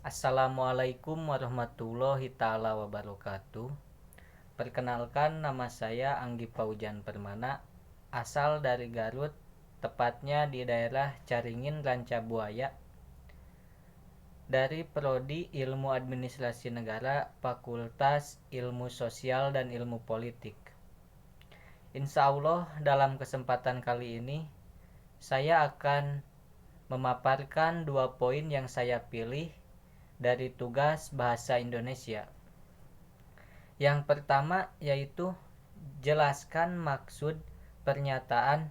Assalamualaikum warahmatullahi taala wabarakatuh. Perkenalkan, nama saya Anggi Paujan Permana, asal dari Garut, tepatnya di daerah Caringin Rancabuaya, dari Prodi Ilmu Administrasi Negara, Fakultas Ilmu Sosial dan Ilmu Politik. Insya Allah dalam kesempatan kali ini saya akan memaparkan 2 poin yang saya pilih dari tugas bahasa Indonesia. Yang pertama yaitu jelaskan maksud pernyataan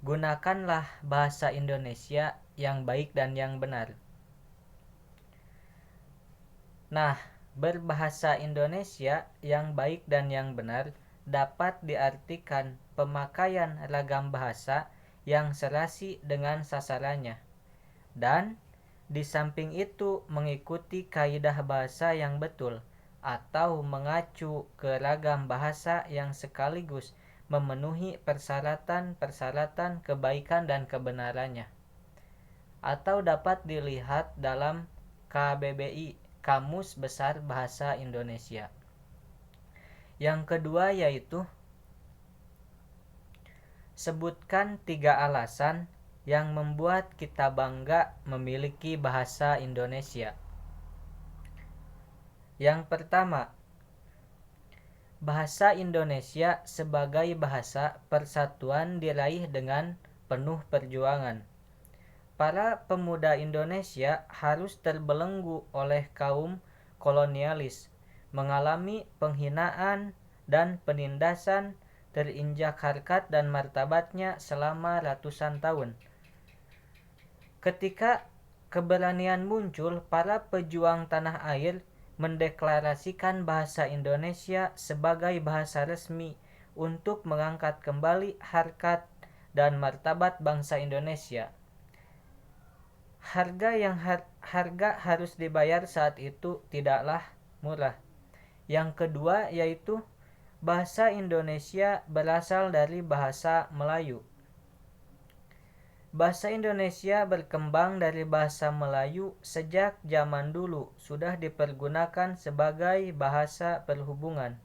gunakanlah bahasa Indonesia yang baik dan yang benar. Nah, berbahasa Indonesia yang baik dan yang benar dapat diartikan pemakaian ragam bahasa yang serasi dengan sasarannya. Dan di samping itu mengikuti kaidah bahasa yang betul atau mengacu ke ragam bahasa yang sekaligus memenuhi persyaratan-persyaratan kebaikan dan kebenarannya. Atau dapat dilihat dalam KBBI, Kamus Besar Bahasa Indonesia. Yang kedua yaitu sebutkan 3 alasan yang membuat kita bangga memiliki bahasa Indonesia. Yang pertama, bahasa Indonesia sebagai bahasa persatuan diraih dengan penuh perjuangan. Para pemuda Indonesia harus terbelenggu oleh kaum kolonialis, mengalami penghinaan dan penindasan, terinjak harkat dan martabatnya selama ratusan tahun. Ketika keberanian muncul, para pejuang tanah air mendeklarasikan bahasa Indonesia sebagai bahasa resmi untuk mengangkat kembali harkat dan martabat bangsa Indonesia. Harga harus dibayar saat itu tidaklah murah. Yang kedua yaitu bahasa Indonesia berasal dari bahasa Melayu. Bahasa Indonesia berkembang dari bahasa Melayu sejak zaman dulu sudah dipergunakan sebagai bahasa perhubungan.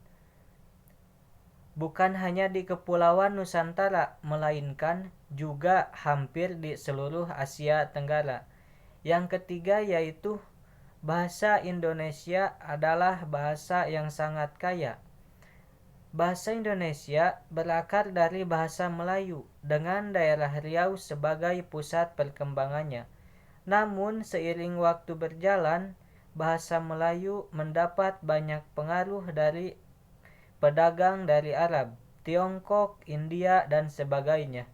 Bukan hanya di Kepulauan Nusantara, melainkan juga hampir di seluruh Asia Tenggara. Yang ketiga yaitu bahasa Indonesia adalah bahasa yang sangat kaya. Bahasa Indonesia berakar dari bahasa Melayu dengan daerah Riau sebagai pusat perkembangannya. Namun seiring waktu berjalan, bahasa Melayu mendapat banyak pengaruh dari pedagang dari Arab, Tiongkok, India, dan sebagainya.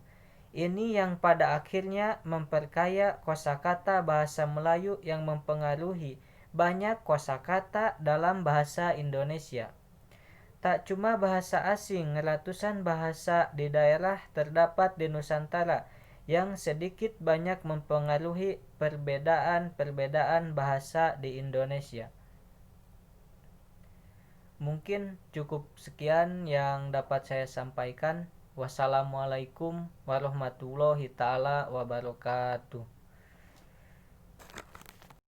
Ini yang pada akhirnya memperkaya kosakata bahasa Melayu yang mempengaruhi banyak kosakata dalam bahasa Indonesia. Tak cuma bahasa asing, ratusan bahasa di daerah terdapat di Nusantara yang sedikit banyak mempengaruhi perbedaan-perbedaan bahasa di Indonesia. Mungkin cukup sekian yang dapat saya sampaikan. Wassalamualaikum warahmatullahi taala wabarakatuh.